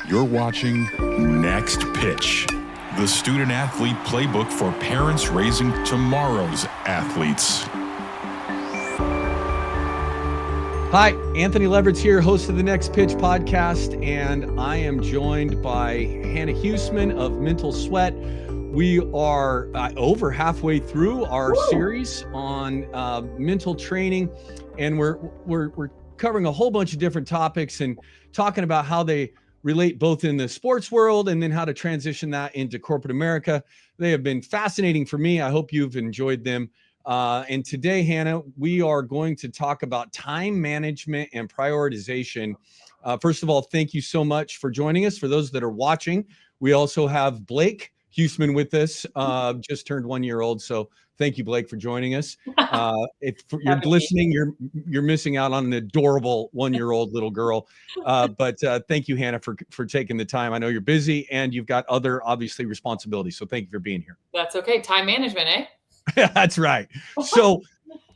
You're watching Next Pitch, the student athlete playbook for parents raising tomorrow's athletes. Hi, Anthony Leverett here, host of the Next Pitch podcast, and I am joined by Hannah Huesman of Mental Sweat. We are over halfway through our series on mental training, and we're covering a whole bunch of different topics and talking about how they relate both in the sports world and then how to transition that into corporate America. They have been fascinating for me. I hope you've enjoyed them. And today, Hannah, we are going to talk about time management and prioritization. First of all, thank you so much for joining us. For those that are watching, we also have Blake Huesman with us, just turned 1 year old. So thank you, Blake, for joining us. If you're listening, you're missing out on an adorable 1 year old little girl. But thank you, Hannah, for taking the time. I know you're busy and you've got other, obviously, responsibilities. So thank you for being here. That's okay. Time management, eh? That's right. So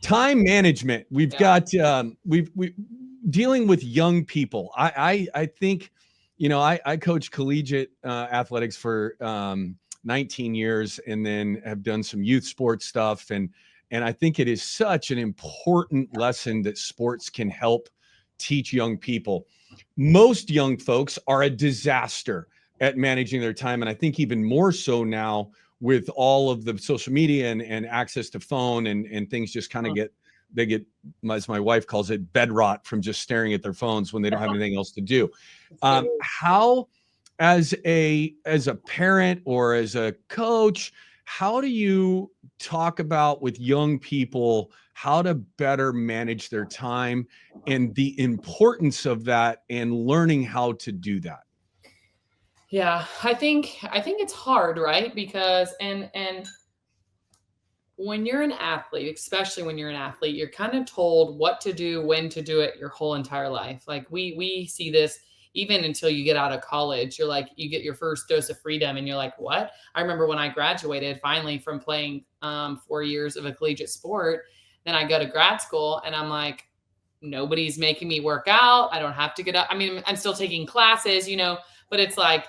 time management, we've got, we dealing with young people. I think, you know, I coach collegiate athletics for 19 years and then have done some youth sports stuff. And I think it is such an important lesson that sports can help teach young people. Most young folks are a disaster at managing their time. And I think even more so now with all of the social media and access to phone and things just kind of get, as my wife calls it, bed rot from just staring at their phones when they don't have anything else to do. How, as a parent or as a coach, how do you talk about with young people how to better manage their time and the importance of that and learning how to do that? Yeah, I think it's hard, right? Because and when you're an athlete, especially when you're an athlete, you're kind of told what to do, when to do it your whole entire life. Like we see this even until you get out of college. You're like, you get your first dose of freedom and you're like, what? I remember when I graduated finally from playing 4 years of a collegiate sport, then I go to grad school and I'm like, nobody's making me work out. I don't have to get up. I mean, I'm still taking classes, you know, but it's like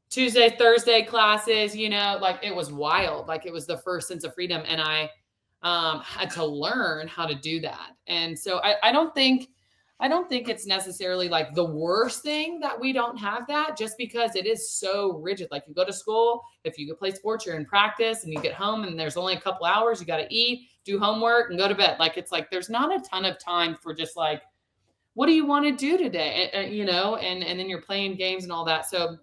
Tuesday, Thursday classes, you know, like it was wild. Like it was the first sense of freedom. And I had to learn how to do that. And so I don't think it's necessarily like the worst thing that we don't have that, just because it is so rigid. Like you go to school, if you could play sports, you're in practice and you get home and there's only a couple hours, you got to eat, do homework and go to bed. Like, it's like, there's not a ton of time for just like, what do you want to do today? You know, and then you're playing games and all that. So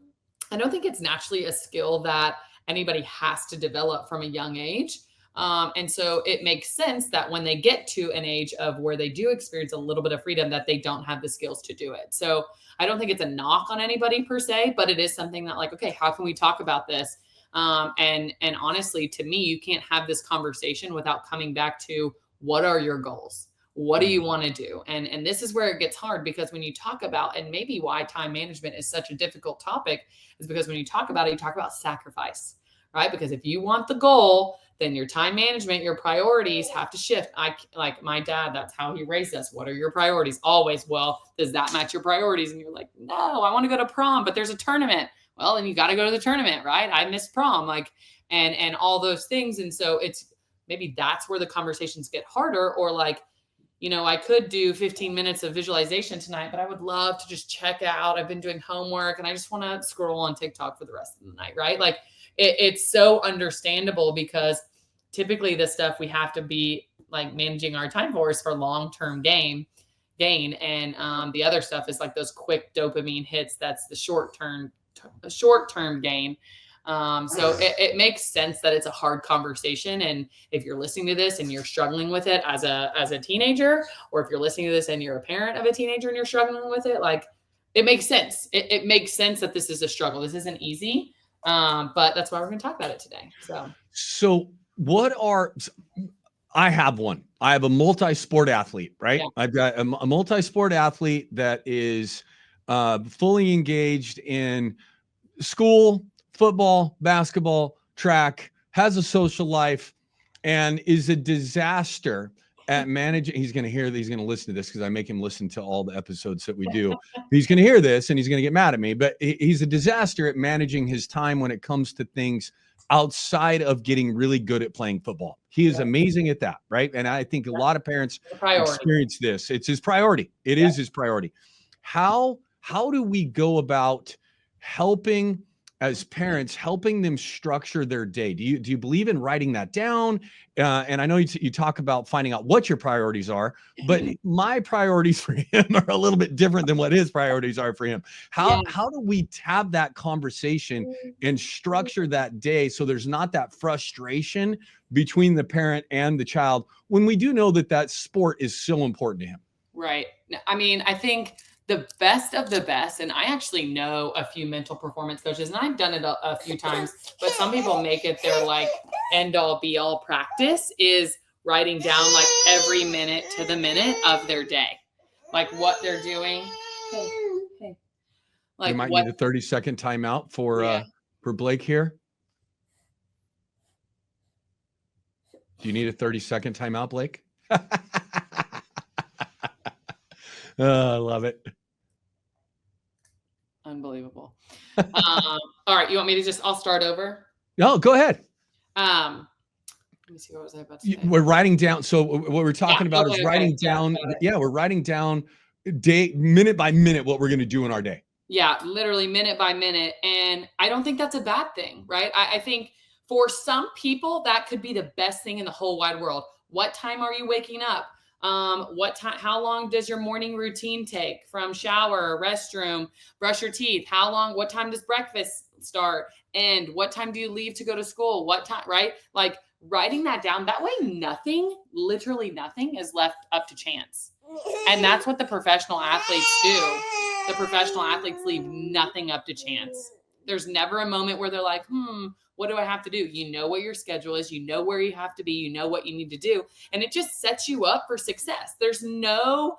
I don't think it's naturally a skill that anybody has to develop from a young age. And so it makes sense that when they get to an age of where they do experience a little bit of freedom, that they don't have the skills to do it. So I don't think it's a knock on anybody per se, but it is something that like, okay, how can we talk about this? And honestly, to me, you can't have this conversation without coming back to what are your goals? What do you want to do? And this is where it gets hard, because when you talk about, and maybe why time management is such a difficult topic, is because when you talk about it, you talk about sacrifice, right? Because if you want the goal, then your time management, your priorities have to shift. Like my dad, that's how he raised us. What are your priorities? Always, well, does that match your priorities? And you're like, no, I want to go to prom, but there's a tournament. Well, then you got to go to the tournament, right? I missed prom, like, and all those things. And so it's maybe that's where the conversations get harder, or like, you know, I could do 15 minutes of visualization tonight, but I would love to just check out. I've been doing homework and I just want to scroll on TikTok for the rest of the night, right? Like it's so understandable, because typically the stuff we have to be like managing our time for is for long-term gain. And the other stuff is like those quick dopamine hits. That's the short-term gain. So it makes sense that it's a hard conversation. And if you're listening to this and you're struggling with it as a teenager, or if you're listening to this and you're a parent of a teenager and you're struggling with it, like it makes sense. It makes sense that this is a struggle. This isn't easy. But that's why we're going to talk about it today. So I have one. I have a multi-sport athlete, right? Yeah. I've got a multi-sport athlete that is fully engaged in school, football, basketball, track, has a social life, and is a disaster at managing, he's going to hear, he's going to listen to this because I make him listen to all the episodes that we do. He's going to hear this and he's going to get mad at me, but he's a disaster at managing his time when it comes to things outside of getting really good at playing football. He is amazing at that, right? And I think a lot of parents experience this. It's his priority. It is his priority. How do we go about helping, as parents, helping them structure their day? Do you believe in writing that down? And I know you talk about finding out what your priorities are, but my priorities for him are a little bit different than what his priorities are for him. How do we have that conversation and structure that day so there's not that frustration between the parent and the child when we do know that sport is so important to him? Right. I mean, I think the best of the best, and I actually know a few mental performance coaches, and I've done it a few times, but some people make it their like end all be all practice is writing down like every minute to the minute of their day, like what they're doing. Hey. Like you might need a 30-second timeout for Blake here. Do you need a 30-second timeout, Blake? Oh, I love it. Unbelievable. All right. You want me to I'll start over? No, go ahead. Let me see. What was I about to say? We're writing down. So what we're talking about is writing down. Yeah, we're writing down minute by minute, what we're going to do in our day. Yeah, literally minute by minute. And I don't think that's a bad thing, right? I think for some people, that could be the best thing in the whole wide world. What time are you waking up? What time, how long does your morning routine take from shower, restroom, brush your teeth? What time does breakfast start? And what time do you leave to go to school? What time, right? Like writing that down. That way, literally nothing is left up to chance. And that's what the professional athletes do. The professional athletes leave nothing up to chance. There's never a moment where they're like, what do I have to do? You know what your schedule is. You know where you have to be. You know what you need to do. And it just sets you up for success. There's no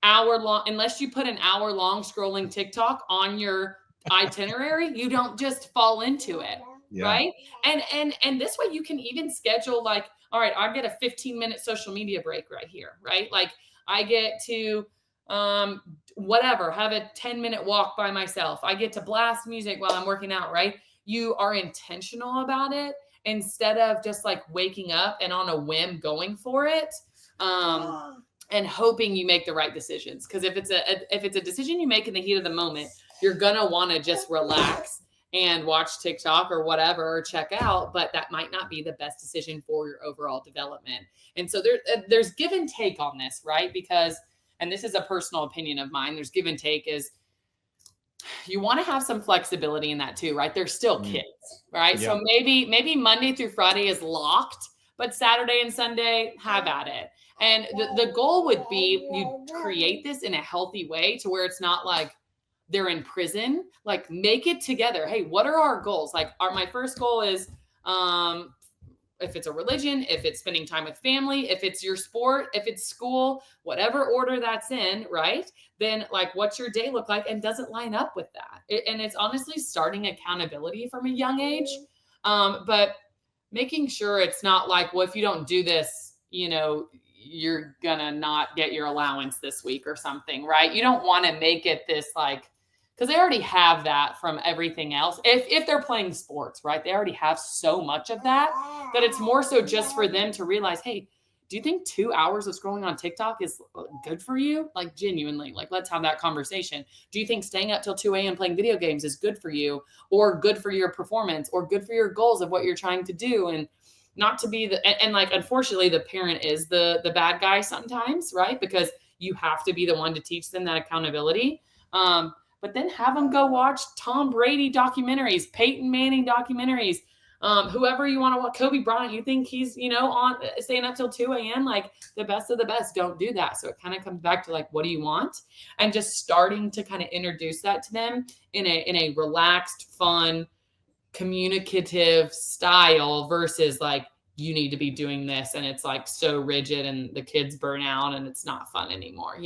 unless you put an hour long scrolling TikTok on your itinerary, you don't just fall into it. Yeah. Right. And this way you can even schedule like, all right, I get a 15-minute social media break right here. Right. Like I get to, have a 10-minute walk by myself. I get to blast music while I'm working out. Right. You are intentional about it instead of just like waking up and on a whim going for it and hoping you make the right decisions. Because if it's a decision you make in the heat of the moment, you're gonna want to just relax and watch TikTok or whatever or check out, but that might not be the best decision for your overall development. And so there's give and take on this, right? Because, and this is a personal opinion of mine, there's give and take is you want to have some flexibility in that too, right? They're still kids, right? Yeah. So maybe Monday through Friday is locked, but Saturday and Sunday, have at it. And the goal would be you create this in a healthy way to where it's not like they're in prison, like make it together. Hey, what are our goals? Like my first goal is, if it's a religion, if it's spending time with family, if it's your sport, if it's school, whatever order that's in, right? Then like, what's your day look like? And does it line up with that? And it's honestly starting accountability from a young age. But making sure it's not like, well, if you don't do this, you're gonna not get your allowance this week or something, right? You don't want to make it this like, because they already have that from everything else. If they're playing sports, right? They already have so much of that it's more so just for them to realize, hey, do you think 2 hours of scrolling on TikTok is good for you? Like genuinely, like let's have that conversation. Do you think staying up till 2 a.m. playing video games is good for you or good for your performance or good for your goals of what you're trying to do? And not to be and like, unfortunately, the parent is the bad guy sometimes, right? Because you have to be the one to teach them that accountability. But then have them go watch Tom Brady documentaries, Peyton Manning documentaries, whoever you want to watch, Kobe Bryant, you think he's, on staying up till 2 a.m., like the best of the best, don't do that. So it kind of comes back to like, what do you want? And just starting to kind of introduce that to them in a relaxed, fun, communicative style versus like, you need to be doing this. And it's like so rigid and the kids burn out and it's not fun anymore,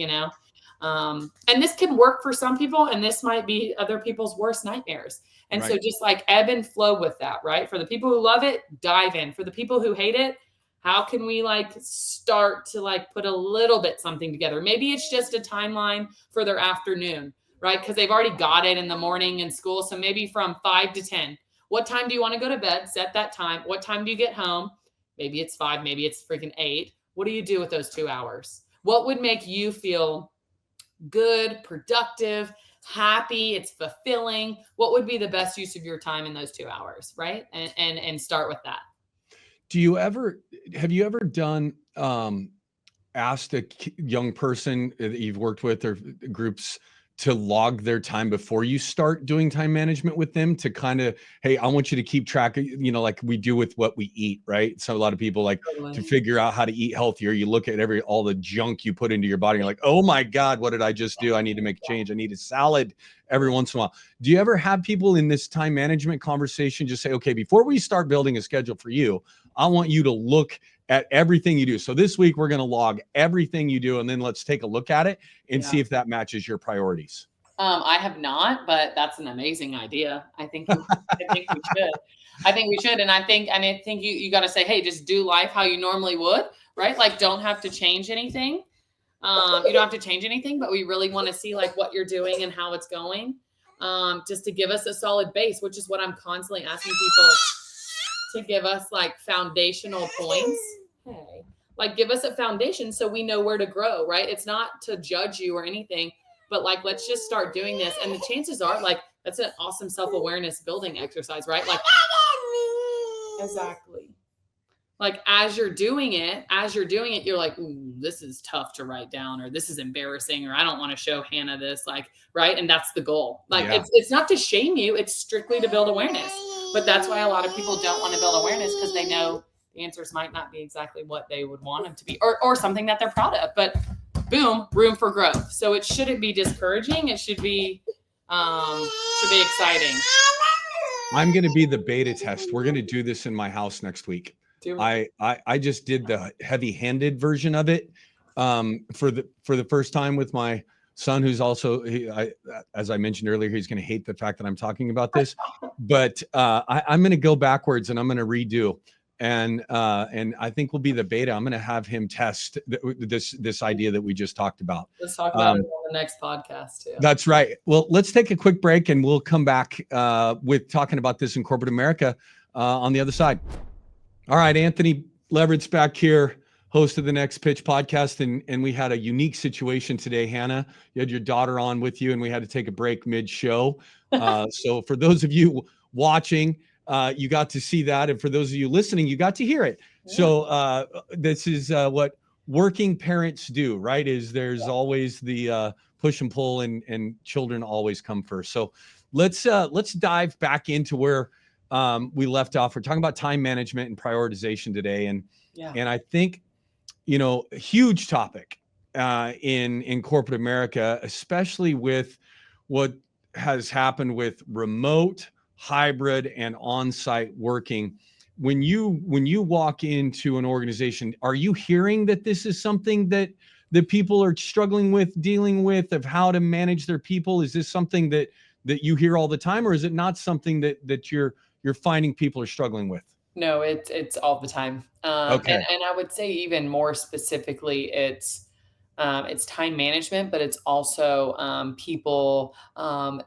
and this can work for some people and this might be other people's worst nightmares. And right. So just like ebb and flow with that, right? For the people who love it, dive in. For the people who hate it, How can we like start to like put a little bit something together? Maybe it's just a timeline for their afternoon, right? Because they've already got it in the morning in school. So maybe from 5 to 10. What time do you want to go to bed? Set that time. What time do you get home? Maybe it's 5, maybe it's freaking 8. What do you do with those 2 hours? What would make you feel good, productive, happy, it's fulfilling? What would be the best use of your time in those 2 hours, right? And start with that. Have you ever done, asked a young person that you've worked with or groups to log their time before you start doing time management with them, to kind of, hey, I want you to keep track of, like we do with what we eat, right? So a lot of people like Totally. to figure out how to eat healthier. You look at all the junk you put into your body. You're like, oh my God, what did I just do? I need to make a change. I need a salad every once in a while. Do you ever have people in this time management conversation just say, okay, before we start building a schedule for you, I want you to look at everything you do. So this week we're going to log everything you do, and then let's take a look at it and see if that matches your priorities. I have not, but that's an amazing idea. I think we should. I think we should. And I think you got to say, hey, just do life how you normally would, right? Like, don't have to change anything. You don't have to change anything, but we really want to see like what you're doing and how it's going. Just to give us a solid base, which is what I'm constantly asking people to give us, like foundational points. Hey, like give us a foundation so we know where to grow, right? It's not to judge you or anything, but like, let's just start doing this. And the chances are like, that's an awesome self-awareness building exercise, right? Like, exactly. Like as you're doing it, you're like, ooh, this is tough to write down, or this is embarrassing, or I don't want to show Hannah this, like, right? And that's the goal. Like, it's not to shame you. It's strictly to build awareness. But that's why a lot of people don't want to build awareness, because they know the answers might not be exactly what they would want them to be, or something that they're proud of, but boom, room for growth. So it shouldn't be discouraging. It should be exciting. I'm going to be the beta test. We're going to do this in my house next week. I just did the heavy-handed version of it for the first time with my son, who's also, as I mentioned earlier, he's going to hate the fact that I'm talking about this, but I'm going to go backwards and I'm going to redo. And I think we'll be the beta. I'm going to have him test this idea that we just talked about. Let's talk about it on the next podcast too. That's right. Well, let's take a quick break and we'll come back with talking about this in corporate America on the other side. All right, Anthony Leverett's back here, host of the Next Pitch podcast, and we had a unique situation today. Hannah, you had your daughter on with you, and we had to take a break mid-show. So for those of you watching, you got to see that, and for those of you listening, you got to hear it. Yeah. So this is what working parents do, right? There's always the push and pull, and children always come first. So let's dive back into where we left off. We're talking about time management and prioritization today. And I think, a huge topic in corporate America, especially with what has happened with remote, hybrid, and on-site working. When you walk into an organization, are you hearing that this is something that people are struggling with, dealing with, of how to manage their people? Is this something that you hear all the time, or is it not something that you're finding people are struggling with? No, it's all the time. Okay. And I would say even more specifically, it's time management, but it's also people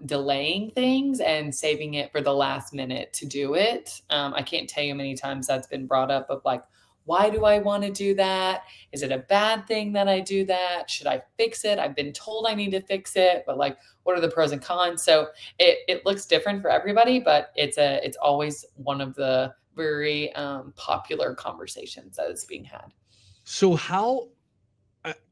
delaying things and saving it for the last minute to do it. I can't tell you how many times that's been brought up of like, why do I want to do that? Is it a bad thing that I do that? Should I fix it? I've been told I need to fix it, but like, what are the pros and cons? So it looks different for everybody, but it's always one of the very popular conversations that is being had. So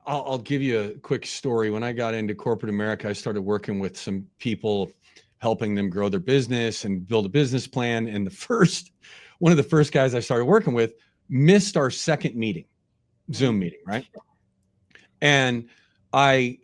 I'll give you a quick story. When I got into corporate America, I started working with some people, helping them grow their business and build a business plan. And one of the first guys I started working with missed our second meeting, Zoom meeting, right? And I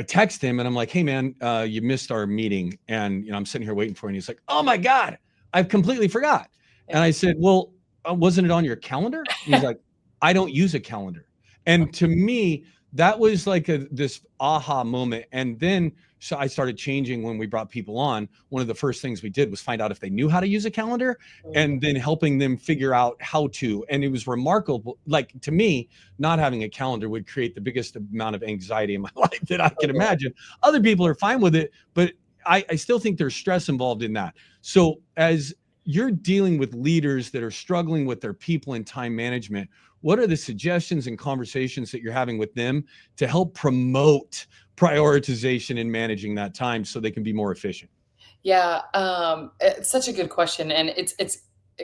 text him and I'm like, hey man, you missed our meeting. And I'm sitting here waiting for him. And he's like, oh my God, I've completely forgot. And I said, well, wasn't it on your calendar? And he's like, I don't use a calendar. And to me, that was like this aha moment. And then so I started changing when we brought people on. One of the first things we did was find out if they knew how to use a calendar, and then helping them figure out how to. And it was remarkable. Like, to me, not having a calendar would create the biggest amount of anxiety in my life that I can imagine. Other people are fine with it, but I still think there's stress involved in that. So as you're dealing with leaders that are struggling with their people and time management, what are the suggestions and conversations that you're having with them to help promote prioritization and managing that time so they can be more efficient? Yeah, it's such a good question, and it's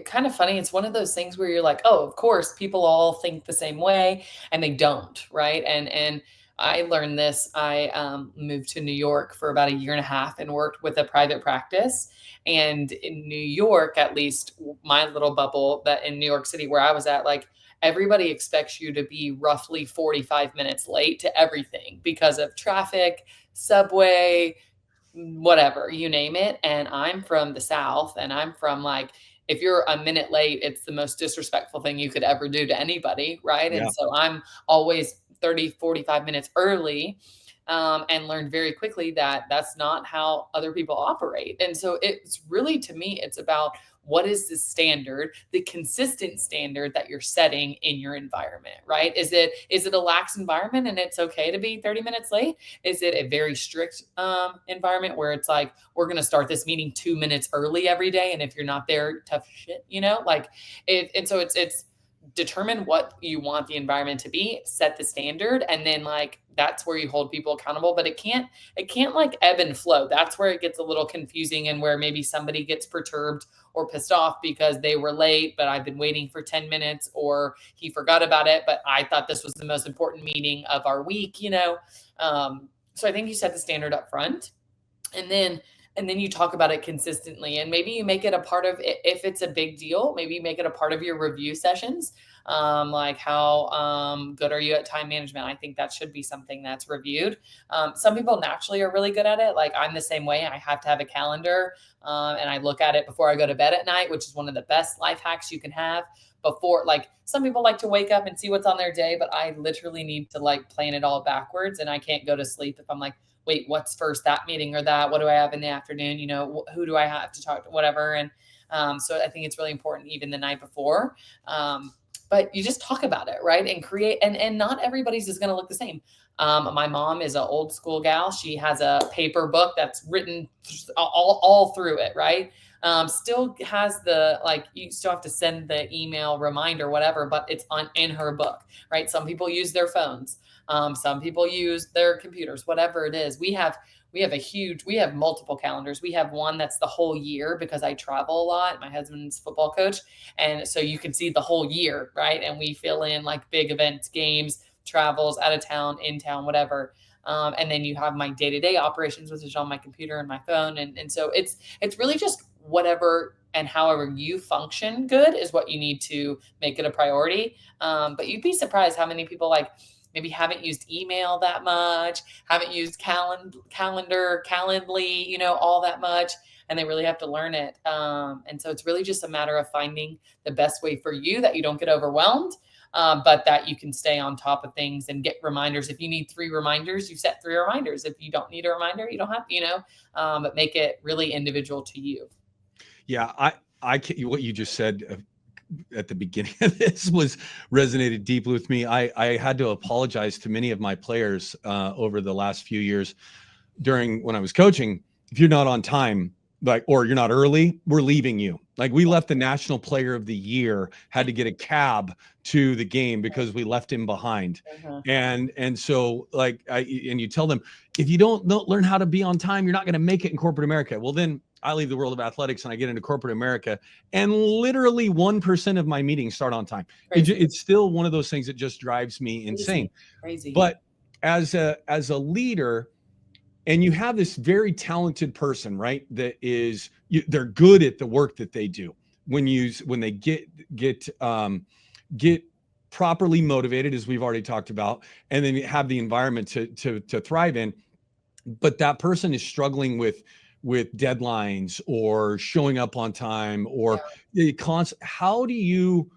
kind of funny. It's one of those things where you're like, oh, of course, people all think the same way, and they don't, right? And I learned this. I moved to New York for about a year and a half and worked with a private practice. And in New York, at least my little bubble, that in New York City where I was at, like everybody expects you to be roughly 45 minutes late to everything because of traffic, subway, whatever, you name it. And I'm from the South, and I'm from like, if you're a minute late, it's the most disrespectful thing you could ever do to anybody. Right. Yeah. And so I'm always 30, 45 minutes early. And learned very quickly that that's not how other people operate. And so it's really, to me, it's about what is the standard, the consistent standard that you're setting in your environment, right? Is it a lax environment and it's okay to be 30 minutes late? Is it a very strict environment where it's like, we're going to start this meeting 2 minutes early every day, and if you're not there, tough shit, like it. And so it's determine what you want the environment to be, set the standard, and then like that's where you hold people accountable. But it can't like ebb and flow. That's where it gets a little confusing, and where maybe somebody gets perturbed or pissed off because they were late, but I've been waiting for 10 minutes, or he forgot about it, but I thought this was the most important meeting of our week. So I think you set the standard up front, and then you talk about it consistently, and maybe you make it a part of, if it's a big deal, maybe you make it a part of your review sessions. Like how good are you at time management? I think that should be something that's reviewed. Some people naturally are really good at it. Like I'm the same way. I have to have a calendar, and I look at it before I go to bed at night, which is one of the best life hacks you can have. Before, like some people like to wake up and see what's on their day, but I literally need to like plan it all backwards, and I can't go to sleep if I'm like, wait, what's first, that meeting or that? What do I have in the afternoon? Who do I have to talk to, whatever. And so I think it's really important even the night before. But you just talk about it, right? And create, and not everybody's is going to look the same. My mom is an old school gal. She has a paper book that's written all through it, right? Still has like, you still have to send the email reminder, whatever, but it's in her book, right? Some people use their phones. Some people use their computers, whatever it is. We have multiple calendars. We have one that's the whole year because I travel a lot. My husband's football coach. And so you can see the whole year, right? And we fill in like big events, games, travels, out of town, in town, whatever. And then you have my day-to-day operations, which is on my computer and my phone. And so it's really just whatever and however you function good is what you need to make it a priority. But you'd be surprised how many people like maybe haven't used email that much, haven't used Calendly, all that much, and they really have to learn it. And so it's really just a matter of finding the best way for you that you don't get overwhelmed, but that you can stay on top of things and get reminders. If you need 3 reminders, you set 3 reminders. If you don't need a reminder, you don't have, but make it really individual to you. Yeah, what you just said at the beginning of this was resonated deeply with me. I had to apologize to many of my players over the last few years when I was coaching. If you're not on time, or you're not early, we're leaving you. Like we left the National Player of the Year, had to get a cab to the game because we left him behind. Uh-huh. And so and you tell them, if you don't learn how to be on time, you're not going to make it in corporate America. Well, then I leave the world of athletics and I get into corporate America, and literally 1% of my meetings start on time. It's still one of those things that just drives me insane. Crazy. But as a leader, and you have this very talented person, right? That is, they're good at the work that they do. When they get properly motivated, as we've already talked about, and then you have the environment to thrive in. But that person is struggling with deadlines or showing up on time or how do you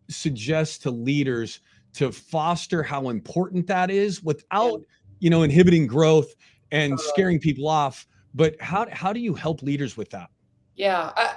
suggest to leaders to foster how important that is Yeah. without, inhibiting growth and scaring people off. But how do you help leaders with that? Yeah,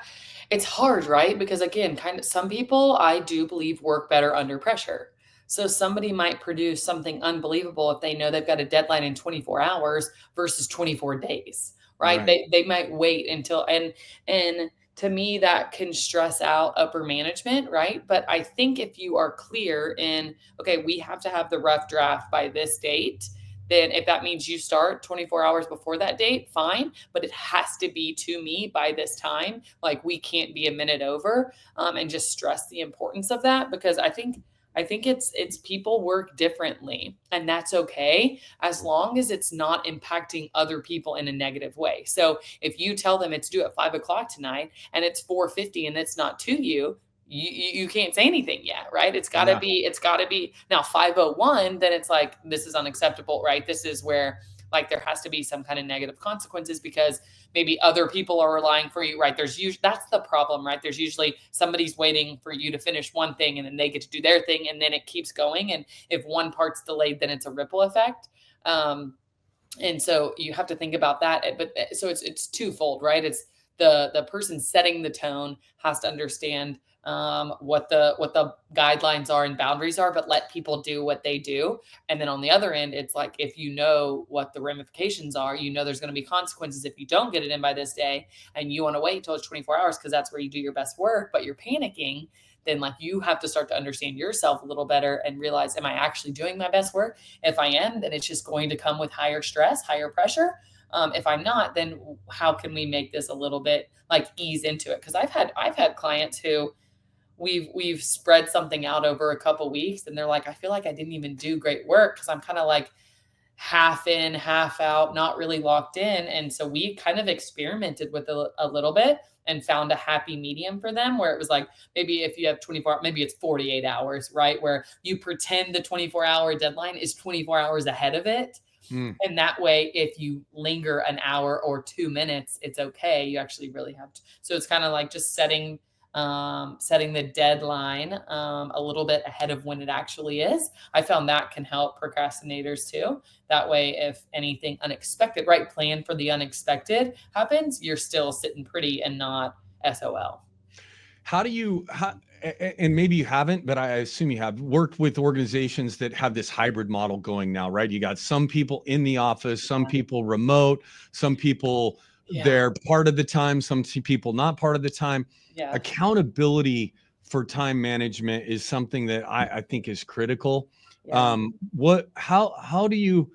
it's hard, right? Because again, kind of some people I do believe work better under pressure. So somebody might produce something unbelievable if they know they've got a deadline in 24 hours versus 24 days, right? Right. They might wait until and to me that can stress out upper management, right? But I think if you are clear in, okay, we have to have the rough draft by this date, then if that means you start 24 hours before that date, fine, but it has to be to me by this time. Like we can't be a minute over, and just stress the importance of that because I think it's people work differently and that's okay as long as it's not impacting other people in a negative way. So if you tell them it's due at 5 o'clock tonight and it's 4:50 and it's not to you, you can't say anything yet, right? Yeah. It's gotta be now 5:01, then it's like this is unacceptable, right? This is where like there has to be some kind of negative consequences because maybe other people are relying for you, right? There's usually that's the problem, right? There's usually somebody's waiting for you to finish one thing and then they get to do their thing and then it keeps going. And if one part's delayed, then it's a ripple effect. Um, and so you have to think about that. But so it's twofold, right? It's the person setting the tone has to understand what the guidelines are and boundaries are, but let people do what they do. And then on the other end, it's like if you know what the ramifications are, you know there's going to be consequences if you don't get it in by this day, and you want to wait until it's 24 hours because that's where you do your best work, but you're panicking. Then like you have to start to understand yourself a little better and realize, am I actually doing my best work? If I am, then it's just going to come with higher stress, higher pressure. If I'm not, then how can we make this a little bit like ease into it? Because I've had clients who we've spread something out over a couple weeks, and they're like, I feel like I didn't even do great work because I'm kind of like half in, half out, not really locked in. And so we kind of experimented with a little bit and found a happy medium for them where it was like, maybe if you have 24, maybe it's 48 hours, right? Where you pretend the 24-hour deadline is 24 hours ahead of it. Mm. And that way, if you linger an hour or 2 minutes, it's okay. You actually really have to. So it's kind of like just setting the deadline a little bit ahead of when it actually is. I found that can help procrastinators too. That way, if anything unexpected, right, plan for the unexpected happens, you're still sitting pretty and not SOL. How do you, and maybe you haven't, but I assume you have worked with organizations that have this hybrid model going now, right? You got some people in the office, some people remote, some people Yeah. they're part of the time, some people not part of the time. Yeah. Accountability for time management is something that I think is critical. Yeah. How do you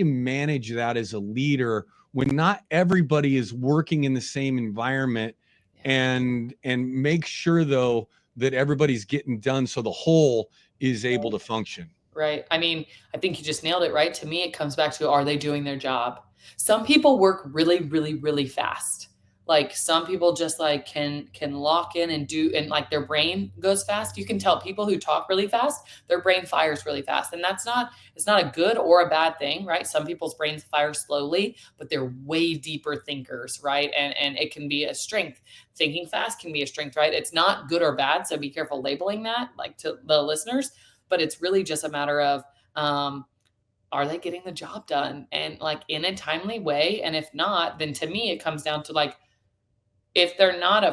manage that as a leader when not everybody is working in the same environment, and make sure though that everybody's getting done so the whole is able to function? Right. I mean, I think you just nailed it, right? To me, it comes back to, are they doing their job? Some people work really, really, really fast. Like some people just like can lock in and do, and like their brain goes fast. You can tell people who talk really fast, their brain fires really fast. And it's not a good or a bad thing, right? Some people's brains fire slowly, but they're way deeper thinkers, right? And it can be a strength. Thinking fast can be a strength, right? It's not good or bad. So be careful labeling that, like to the listeners, but it's really just a matter of are they getting the job done and like in a timely way? And if not, then to me it comes down to like if they're not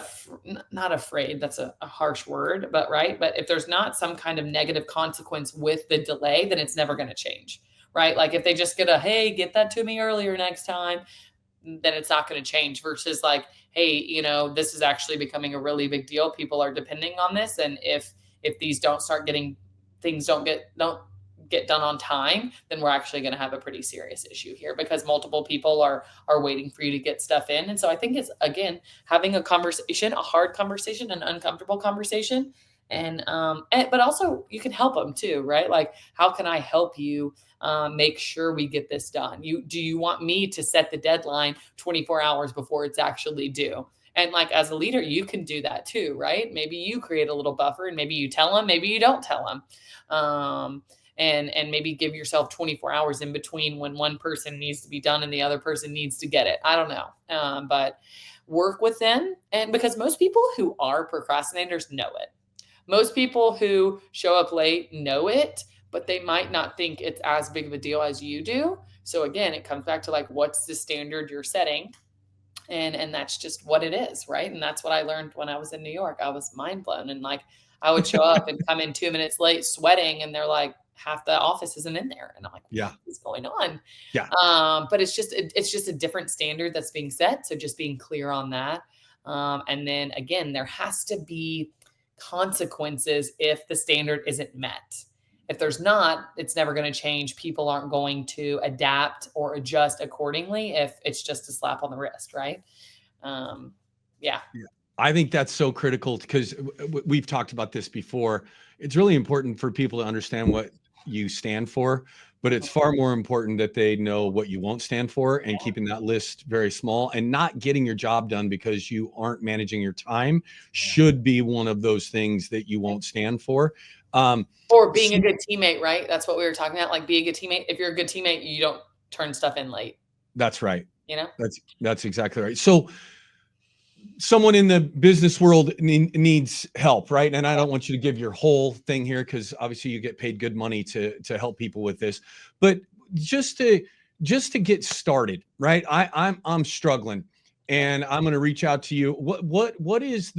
afraid, that's a harsh word, but right, but if there's not some kind of negative consequence with the delay, then it's never going to change, right? Like if they just get a, hey, get that to me earlier next time, then it's not going to change versus like, hey, this is actually becoming a really big deal. People are depending on this. And if these don't start getting things don't get done on time, then we're actually going to have a pretty serious issue here because multiple people are waiting for you to get stuff in. And so I think it's again having a conversation, a hard conversation, an uncomfortable conversation, and but also you can help them too, right? Like how can I help you make sure we get this done? Do you want me to set the deadline 24 hours before it's actually due? And like as a leader, you can do that too, right? Maybe you create a little buffer and maybe you tell them, maybe you don't tell them. And maybe give yourself 24 hours in between when one person needs to be done and the other person needs to get it. I don't know. But work with them. And because most people who are procrastinators know it. Most people who show up late know it, but they might not think it's as big of a deal as you do. So again, it comes back to like, what's the standard you're setting? And that's just what it is, right? And that's what I learned when I was in New York. I was mind blown, and like I would show up and come in 2 minutes late, sweating, and they're like, half the office isn't in there, and I'm like, Yeah. what is going on? Yeah. But it's just a different standard that's being set. So just being clear on that, and then again, there has to be consequences if the standard isn't met. If there's not, it's never going to change. People aren't going to adapt or adjust accordingly if it's just a slap on the wrist, right? Um, yeah. Yeah. I think that's so critical because we've talked about this before. It's really important for people to understand what you stand for, but it's far more important that they know what you won't stand for, and keeping that list very small and not getting your job done because you aren't managing your time should be one of those things that you won't stand for. Or being a good teammate, right? That's what we were talking about. Like, be a good teammate. If you're a good teammate, you don't turn stuff in late. That's right. You know? That's exactly right. So someone in the business world needs help, right? And I don't want you to give your whole thing here because obviously you get paid good money to help people with this, but just to get started, right? I'm struggling, and I'm going to reach out to you. What is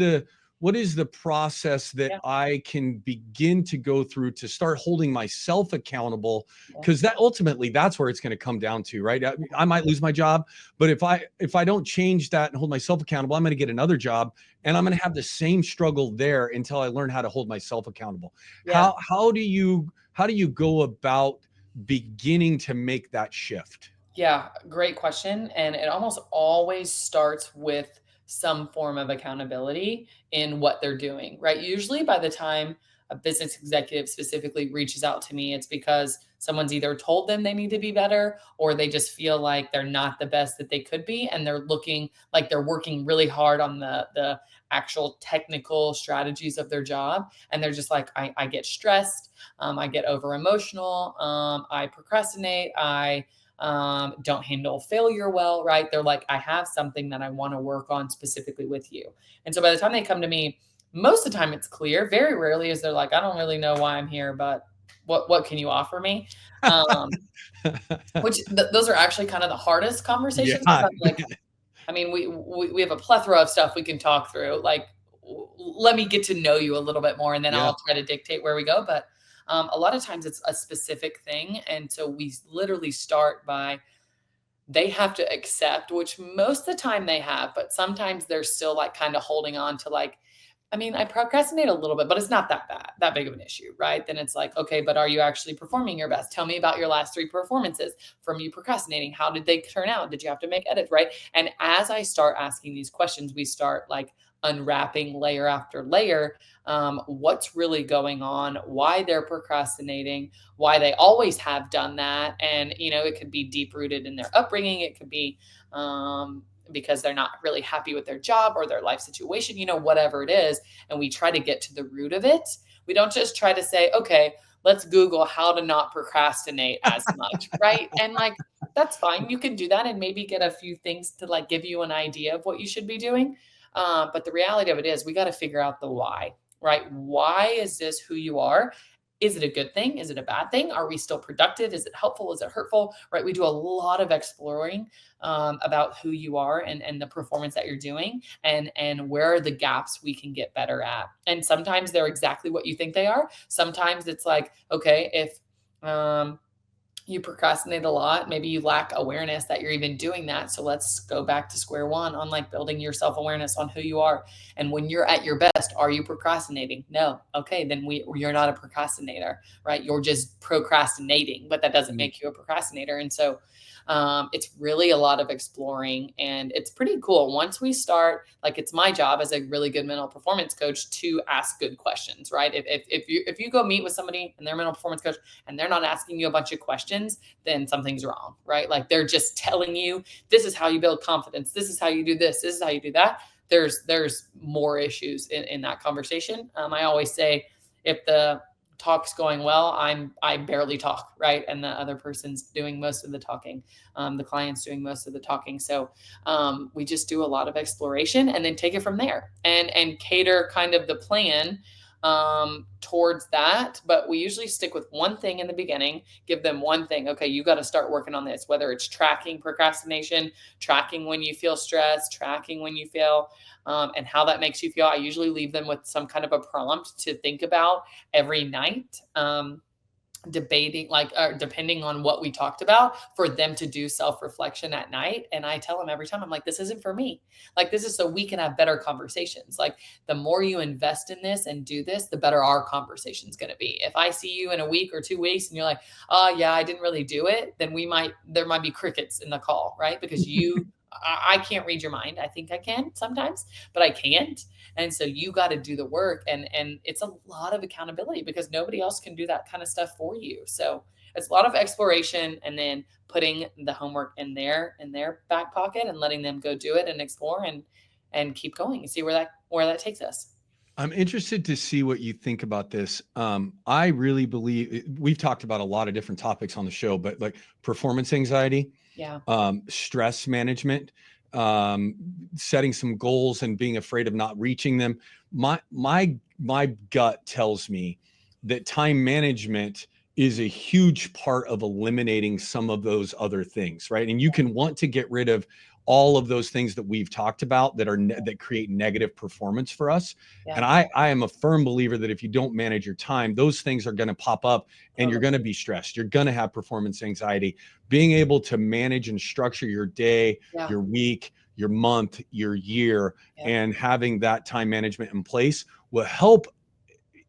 the process that I can begin to go through to start holding myself accountable? Because that ultimately, that's where it's going to come down to, right? I might lose my job, but if I don't change that and hold myself accountable, I'm going to get another job, and I'm going to have the same struggle there until I learn how to hold myself accountable. Yeah. How do you go about beginning to make that shift? Yeah, great question. And it almost always starts with some form of accountability in what they're doing, right? Usually by the time a business executive specifically reaches out to me, it's because someone's either told them they need to be better, or they just feel like they're not the best that they could be. And they're looking like they're working really hard on the actual technical strategies of their job. And they're just like, I get stressed. I get over emotional. I procrastinate. I don't handle failure well, right? They're like, I have something that I want to work on specifically with you. And so by the time they come to me, most of the time it's clear. Very rarely is they're like, I don't really know why I'm here, but what can you offer me? Those are actually kind of the hardest conversations. Yeah. I'm like, I mean, we have a plethora of stuff we can talk through. Like, let me get to know you a little bit more, and then I'll try to dictate where we go. But a lot of times it's a specific thing. And so we literally start by, they have to accept, which most of the time they have, but sometimes they're still like kind of holding on to like, I mean, I procrastinate a little bit, but it's not that big of an issue, right? Then it's like, okay, but are you actually performing your best? Tell me about your last 3 performances from you procrastinating. How did they turn out? Did you have to make edits, right? And as I start asking these questions, we start like unwrapping layer after layer, what's really going on, why they're procrastinating, why they always have done that. And, it could be deep rooted in their upbringing. It could be, because they're not really happy with their job or their life situation, whatever it is. And we try to get to the root of it. We don't just try to say, okay, let's Google how to not procrastinate as much, right? And like, that's fine. You can do that and maybe get a few things to like give you an idea of what you should be doing. But the reality of it is we got to figure out the why, right? Why is this who you are? Is it a good thing? Is it a bad thing? Are we still productive? Is it helpful? Is it hurtful? Right? We do a lot of exploring about who you are and the performance that you're doing, and where are the gaps we can get better at. And sometimes they're exactly what you think they are. Sometimes it's like, okay, if you procrastinate a lot, maybe you lack awareness that you're even doing that. So let's go back to square one on like building your self-awareness on who you are. And when you're at your best, are you procrastinating? No. Okay. Then you're not a procrastinator, right? You're just procrastinating, but that doesn't make you a procrastinator. And so it's really a lot of exploring, and it's pretty cool. Once we start, like, it's my job as a really good mental performance coach to ask good questions, right? If you go meet with somebody and they're a mental performance coach and they're not asking you a bunch of questions, then something's wrong, right? Like, they're just telling you, this is how you build confidence. This is how you do this. This is how you do that. There's more issues in that conversation. I always say, if the talk's going well, I barely talk, right? And the other person's doing most of the talking. The client's doing most of the talking. So we just do a lot of exploration and then take it from there and cater kind of the plan towards that. But we usually stick with one thing in the beginning, give them one thing. Okay, you got to start working on this, whether it's tracking procrastination, tracking when you feel stressed, tracking when you feel, and how that makes you feel. I usually leave them with some kind of a prompt to think about every night. Debating depending on what we talked about, for them to do self-reflection at night. And I tell them every time, I'm like, this isn't for me. Like, this is so we can have better conversations. Like, the more you invest in this and do this, the better our conversation's going to be. If I see you in a week or 2 weeks and you're like, oh yeah, I didn't really do it, then there might be crickets in the call, right? Because I can't read your mind. I think I can sometimes, but I can't. And so you got to do the work, and it's a lot of accountability because nobody else can do that kind of stuff for you. So it's a lot of exploration, and then putting the homework in their back pocket and letting them go do it and explore and keep going and see where that takes us. I'm interested to see what you think about this. I really believe we've talked about a lot of different topics on the show, but like performance anxiety, Yeah. stress management, setting some goals and being afraid of not reaching them. My gut tells me that time management is a huge part of eliminating some of those other things, right? And you can want to get rid of all of those things that we've talked about that create negative performance for us. Yeah. And I am a firm believer that if you don't manage your time, those things are going to pop up and you're going to be stressed. You're going to have performance anxiety. Being able to manage and structure your day, Yeah. your week, your month, your year, and having that time management in place will help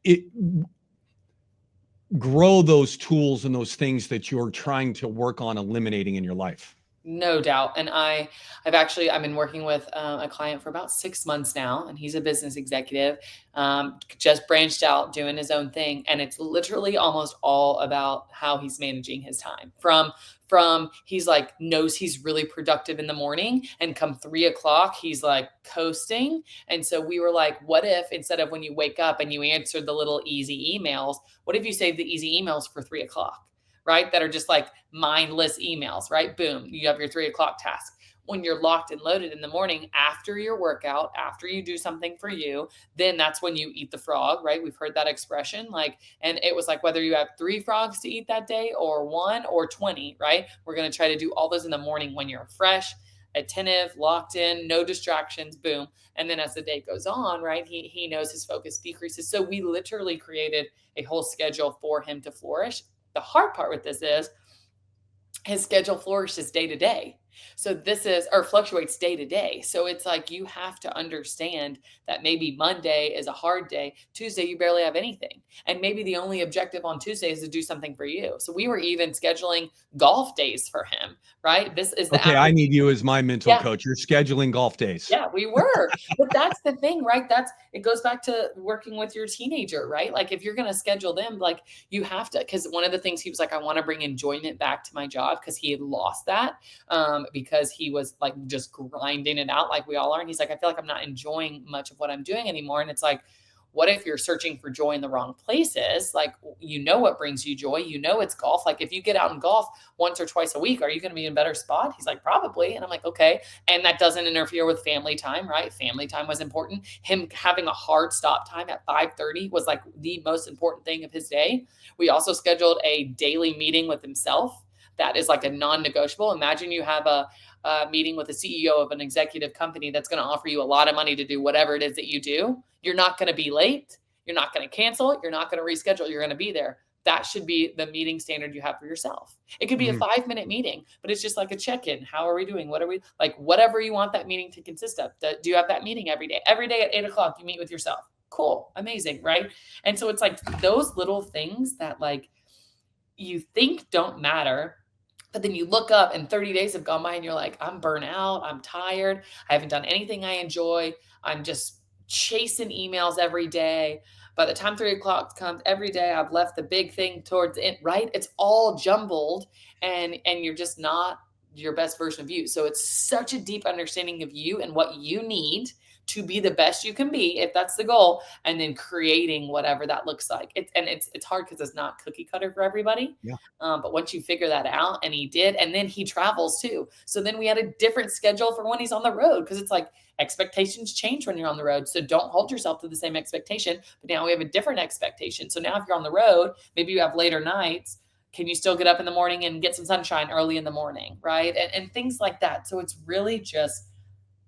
it grow those tools and those things that you're trying to work on eliminating in your life. No doubt. And I've been working with a client for about 6 months now, and he's a business executive, just branched out doing his own thing. And it's literally almost all about how he's managing his time from he's like knows he's really productive in the morning, and come 3 o'clock, he's like coasting. And so we were like, what if instead of when you wake up and you answer the little easy emails, what if you save the easy emails for 3 o'clock? Right? That are just like mindless emails, right? Boom, you have your 3 o'clock task. When you're locked and loaded in the morning after your workout, after you do something for you, then that's when you eat the frog, right? We've heard that expression. And it was like, whether you have 3 frogs to eat that day or 1 or 20, right? We're going to try to do all those in the morning when you're fresh, attentive, locked in, no distractions, boom. And then as the day goes on, right, he knows his focus decreases. So we literally created a whole schedule for him to flourish. The hard part with this is his schedule flourishes day to day. So fluctuates day to day. So it's like, you have to understand that maybe Monday is a hard day. Tuesday, you barely have anything. And maybe the only objective on Tuesday is to do something for you. So we were even scheduling golf days for him, right? This is okay. I need you as my mental coach. You're scheduling golf days. Yeah, we were. But that's the thing, right? It goes back to working with your teenager, right? Like, if you're going to schedule them, like, you have to, because one of the things he was like, I want to bring enjoyment back to my job, because he had lost that, because he was like just grinding it out like we all are. And he's like, I feel like I'm not enjoying much of what I'm doing anymore. And it's like, what if you're searching for joy in the wrong places? Like, what brings you joy? It's golf. Like, if you get out and golf once or twice a week, are you going to be in a better spot? He's like, probably. And I'm like, okay. And that doesn't interfere with family time, right? Family time was important. Him having a hard stop time at 5:30 was like the most important thing of his day. We also scheduled a daily meeting with himself. That is like a non-negotiable. Imagine you have a meeting with the CEO of an executive company that's going to offer you a lot of money to do whatever it is that you do. You're not going to be late. You're not going to cancel. You're not going to reschedule. You're going to be there. That should be the meeting standard you have for yourself. It could be a 5-minute meeting, but it's just like a check-in. How are we doing? What are we like? Whatever you want that meeting to consist of. Do you have that meeting every day? Every day at 8 o'clock, you meet with yourself. Cool. Amazing. Right. And so it's like those little things that like you think don't matter, but then you look up and 30 days have gone by and you're like, I'm burnt out. I'm tired. I haven't done anything I enjoy. I'm just chasing emails every day. By the time 3 o'clock comes every day, I've left the big thing towards it, right? It's all jumbled, and you're just not your best version of you. So it's such a deep understanding of you and what you need to be the best you can be, if that's the goal, and then creating whatever that looks like. It's hard because it's not cookie cutter for everybody. Yeah. But once you figure that out, and he did, and then he travels too. So then we had a different schedule for when he's on the road, because it's like expectations change when you're on the road. So don't hold yourself to the same expectation. But now we have a different expectation. So now if you're on the road, maybe you have later nights. Can you still get up in the morning and get some sunshine early in the morning, right? And things like that. So it's really just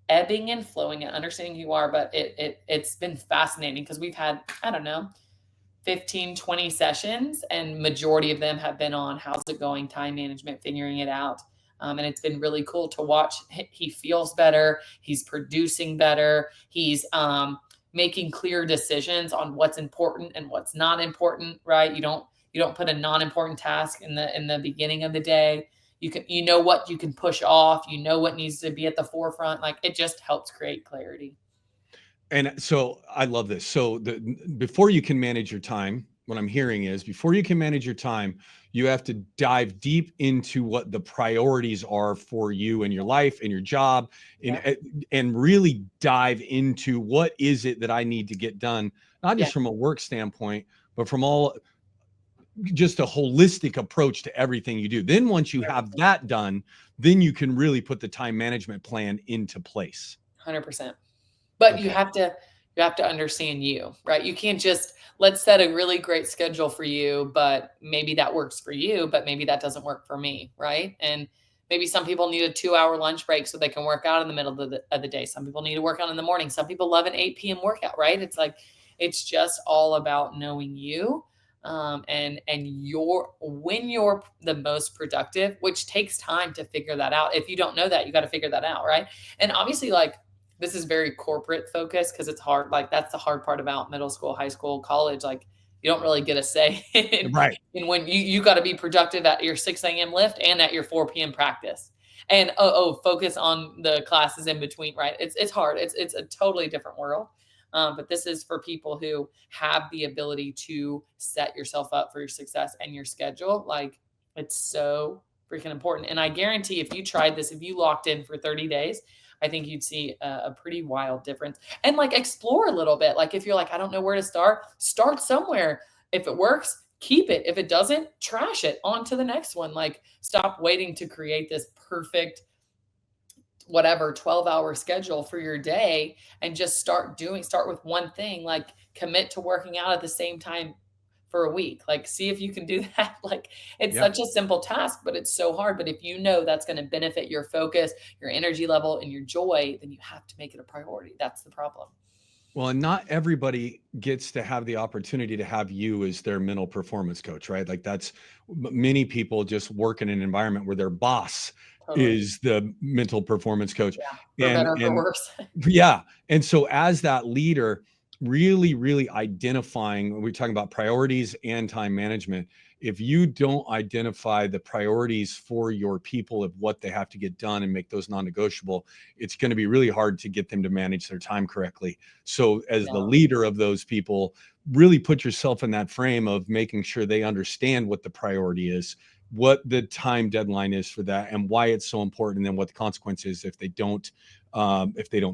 ebbing and flowing and understanding who you are. But it's been fascinating because we've had, I don't know, 15, 20 sessions, and majority of them have been on how's it going, time management, figuring it out. And it's been really cool to watch. He feels better. He's producing better. He's making clear decisions on what's important and what's not important, right? You don't put a non-important task in the beginning of the day. You know what you can push off, you know what needs to be at the forefront. Like, it just helps create clarity. And so I love this. So before you can manage your time, what I'm hearing is before you can manage your time, you have to dive deep into what the priorities are for you and your life and your job, and really dive into what is it that I need to get done, not just from a work standpoint, but from all just a holistic approach to everything you do. Then once you have that done, then you can really put the time management plan into place. 100%. But Okay. you have to understand you, right? You can't just, let's set a really great schedule for you, but maybe that works for you, but maybe that doesn't work for me, right? And maybe some people need a 2-hour lunch break so they can work out in the middle of the day. Some people need to work out in the morning. Some people love an 8 p.m. workout, right? It's like, it's just all about knowing you. And when you're the most productive, which takes time to figure that out. If you don't know that, you got to figure that out, right? And obviously, like, this is very corporate focused because it's hard. Like, that's the hard part about middle school, high school, college. Like, you don't really get a say Right. in when you got to be productive at your 6 a.m. lift and at your 4 p.m. practice. And focus on the classes in between, right? It's hard. It's a totally different world. But this is for people who have the ability to set yourself up for your success and your schedule. Like, it's so freaking important. And I guarantee if you tried this, if you locked in for 30 days, I think you'd see a pretty wild difference. And like, explore a little bit. Like, if you're like, I don't know where to start somewhere. If it works, keep it. If it doesn't, trash it. On to the next one. Like, stop waiting to create this perfect whatever 12-hour schedule for your day, and just start with one thing. Like, commit to working out at the same time for a week. Like, see if you can do that. Like, it's such a simple task, but it's so hard. But if you know that's going to benefit your focus, your energy level, and your joy, then you have to make it a priority. That's the problem. Well, and not everybody gets to have the opportunity to have you as their mental performance coach, right? Like, that's many people just work in an environment where their boss is the mental performance coach. For better or for worse. Yeah. And so as that leader, really, really identifying, we're talking about priorities and time management. If you don't identify the priorities for your people of what they have to get done and make those non-negotiable, it's going to be really hard to get them to manage their time correctly. So as the leader of those people, really put yourself in that frame of making sure they understand what the priority is, what the time deadline is for that, and why it's so important, and then what the consequence is if they don't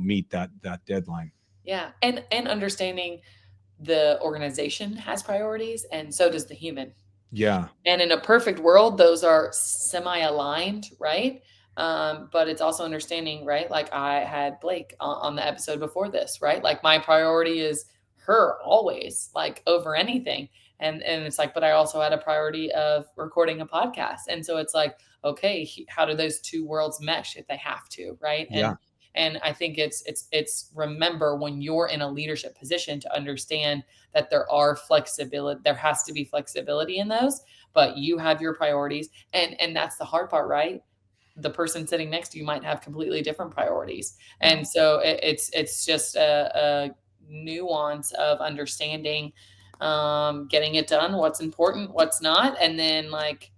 meet that deadline. Yeah. And understanding the organization has priorities, and so does the human. Yeah. And in a perfect world, those are semi-aligned, right? But it's also understanding, right? Like, I had Blake on the episode before this, right? Like, my priority is her always, like, over anything. And it's like, but I also had a priority of recording a podcast. And so it's like, okay, how do those two worlds mesh if they have to, right? Yeah. And I think it's remember, when you're in a leadership position, to understand that there has to be flexibility in those, but you have your priorities. And that's the hard part, right? The person sitting next to you might have completely different priorities. And so it's just a nuance of understanding, getting it done, what's important, what's not. And then, like,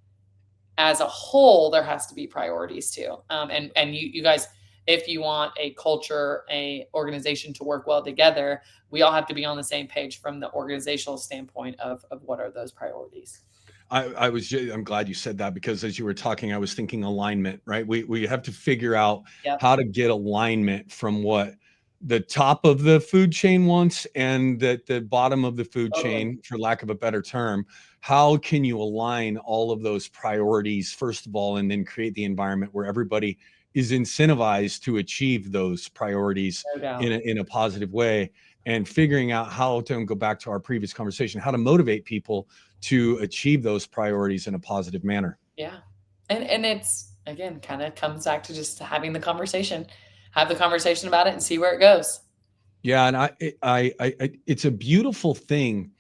as a whole, there has to be priorities too. And you guys, if you want a culture, a organization to work well together, we all have to be on the same page from the organizational standpoint of what are those priorities. I'm glad you said that, because as you were talking, I was thinking alignment, right? We have to figure out Yep. how to get alignment from what the top of the food chain wants and the bottom of the food Totally. chain, for lack of a better term. How can you align all of those priorities, first of all, and then create the environment where everybody is incentivized to achieve those priorities No doubt. in a positive way? And figuring out how to go back to our previous conversation, how to motivate people to achieve those priorities in a positive manner. Yeah. And it's again kind of comes back to just having the conversation. Have the conversation about it and see where it goes. Yeah, and it's a beautiful thing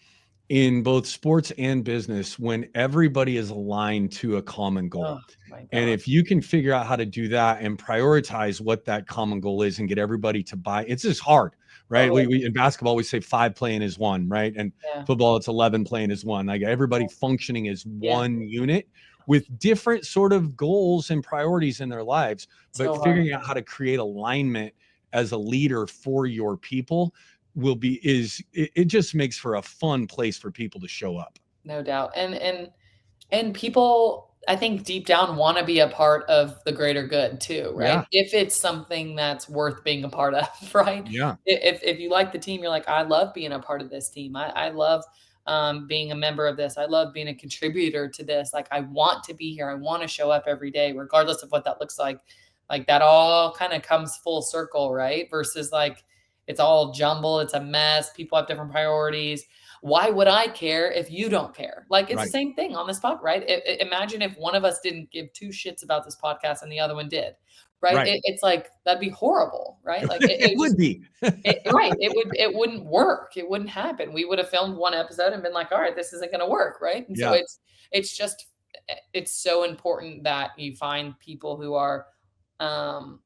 in both sports and business when everybody is aligned to a common goal. Oh my And God. if you can figure out how to do that and prioritize what that common goal is and get everybody to buy, it's just hard, right? Totally. We in basketball we say 5 playing as one, right? And Yeah. football it's 11 playing as one. Like everybody functioning as Yeah. one unit with different sort of goals and priorities in their lives, but So hard. figuring out how to create alignment as a leader for your people will be is it just makes for a fun place for people to show up. No doubt. And people, I think deep down want to be a part of the greater good too, right? Yeah. If it's something that's worth being a part of, right? Yeah. If you like the team, you're like, I love being a part of this team. I love being a member of this. I love being a contributor to this. Like I want to be here. I want to show up every day, regardless of what that looks like. Like that all kind of comes full circle, right? Versus like it's all jumble, it's a mess. People have different priorities. Why would I care if you don't care? Like it's the Right. same thing on this podcast, right? Imagine if one of us didn't give two shits about this podcast and the other one did, right? Right. It's like that'd be horrible, right? Like It it would just be. right. It wouldn't work. It wouldn't happen. We would have filmed one episode and been like, all right, this isn't going to work, right? And so Yeah. it's just it's so important that you find people who are um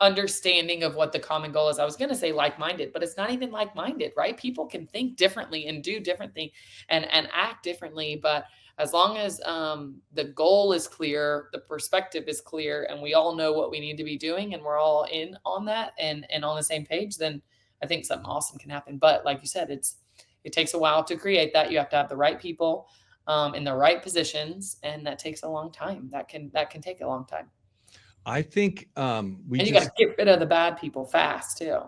understanding of what the common goal is. I was going to say like-minded, but it's not even like-minded, right? People can think differently and do different things and act differently, but as long as the goal is clear, the perspective is clear, and we all know what we need to be doing, and we're all in on that and on the same page, then I think something awesome can happen. But like you said, it takes a while to create that. You have to have the right people in the right positions, and that takes a long time. That can take a long time. I think we And you got just to get rid of the bad people fast too.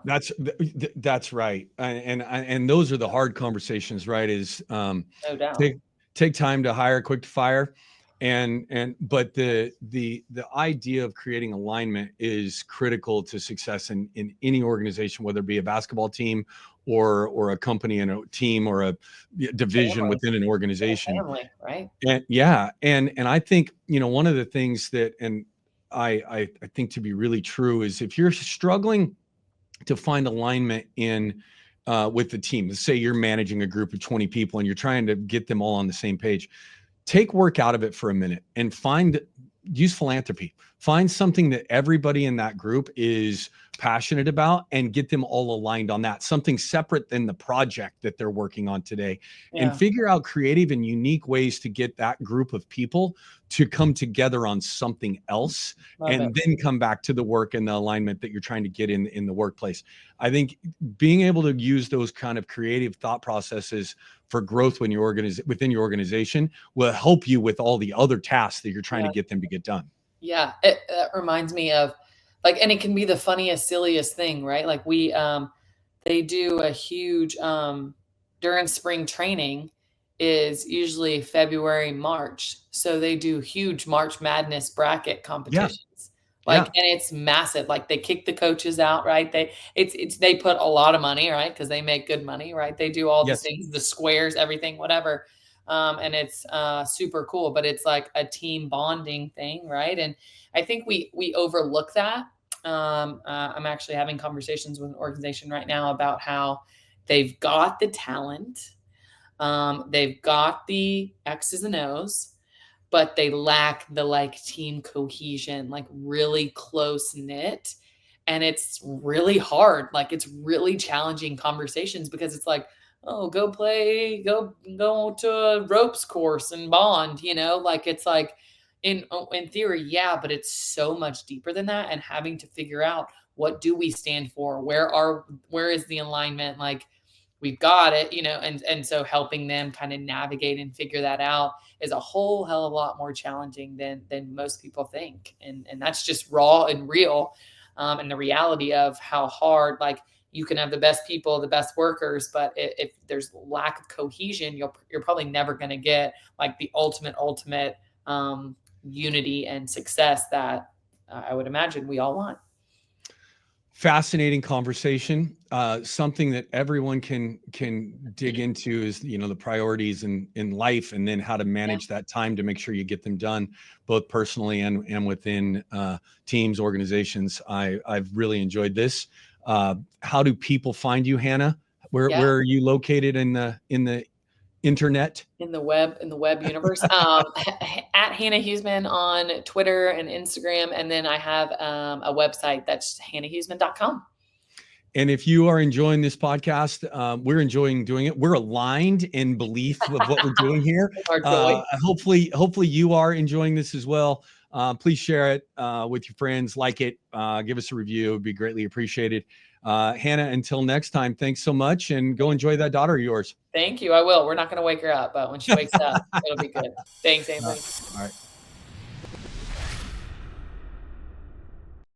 that's right. And those are the hard conversations, right? Is No doubt. take time to hire, quick to fire. And but the idea of creating alignment is critical to success in any organization, whether it be a basketball team or a company and a team or a division Family. within an organization. Family, right? And yeah, and I think, one of the things that and I think to be really true is if you're struggling to find alignment in with the team, let's say you're managing a group of 20 people and you're trying to get them all on the same page, take work out of it for a minute and use philanthropy. Find something that everybody in that group is passionate about and get them all aligned on that, something separate than the project that they're working on today, and Yeah. figure out creative and unique ways to get that group of people to come together on something else Love it. and then come back to the work and the alignment that you're trying to get in the workplace. I think being able to use those kind of creative thought processes for growth when within your organization will help you with all the other tasks that you're trying to get them to get done. Yeah, it reminds me of like, and it can be the funniest, silliest thing, right? Like they do a huge during spring training is usually February, March. So they do huge March Madness bracket Yeah. competitions. Like, Yeah. and it's massive. Like they kick the coaches out, right? They put a lot of money, right? Because they make good money, right? They do all the Yes. things, the squares, everything, whatever. And it's super cool, but it's like a team bonding thing, right? And I think we overlook that. I'm actually having conversations with an organization right now about how they've got the talent, they've got the X's and O's, but they lack the like team cohesion, like really close knit. And it's really hard. Like it's really challenging conversations because it's like, oh, go to a ropes course and bond, like it's like in theory, yeah, but it's so much deeper than that. And having to figure out what do we stand for? Where is the alignment? Like we've got it, and so helping them kind of navigate and figure that out is a whole hell of a lot more challenging than most people think. And that's just raw and real. And the reality of how hard, like, you can have the best people, the best workers, but if there's lack of cohesion, you're probably never going to get like the ultimate unity and success that I would imagine we all want. Fascinating conversation. Something that everyone can dig into is, the priorities in life, and then how to manage that time to make sure you get them done, both personally and within teams, organizations. I've really enjoyed this. How do people find you, Hannah? Where are you located in the internet? In the web universe. At Hannah Huesman on Twitter and Instagram. And then I have a website that's hannahhuesman.com. And if you are enjoying this podcast, we're enjoying doing it. We're aligned in belief of what we're doing here. Hopefully you are enjoying this as well. Please share it with your friends, like it, give us a review. It would be greatly appreciated. Hannah, until next time, thanks so much, and go enjoy that daughter of yours. Thank you. I will. We're not going to wake her up, but when she wakes up, it'll be good. Thanks, Anthony. All right.